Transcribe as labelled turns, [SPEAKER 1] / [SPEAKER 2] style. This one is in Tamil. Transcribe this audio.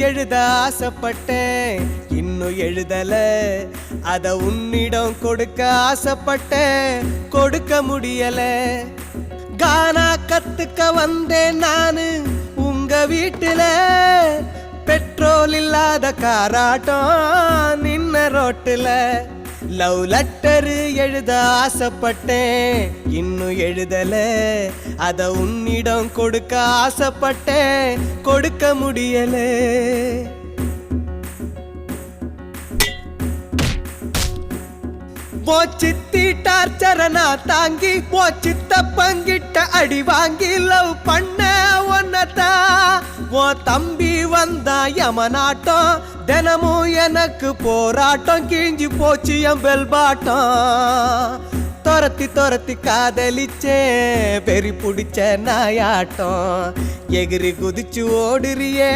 [SPEAKER 1] எழுத ஆசைப்பட்டேன், இன்னும் எழுதல. அத உன்னிடம் கொடுக்க ஆசைப்பட்டேன், கொடுக்க முடியல. கானா கத்துக்க வந்தேன் நானு உங்க வீட்டுல, பெட்ரோல் இல்லாத காராட்டம் நின்ன ரோட்டுல. லவ் லெட்டர் எழுத ஆசைப்பட்டேன், இன்னும் எழுதல. அத உன்னிடம் கொடுக்க ஆசைப்பட்டேன், கொடுக்க முடியல. சித்தி டார்ச்சரனா தாங்கி சித்த பங்கிட்ட அடி வாங்கி லவ் பண்ண ஒன்னதா. தம்பி வந்தா யமனாட்டம், தினமும் எனக்கு போராட்டம். கிழிஞ்சு போச்சு என் பெல்பாட்டம். துரத்தி துரத்தி காதலிச்சே பெரி பிடிச்ச நாயாட்டம். எகிரி குதிச்சு ஓடுறியே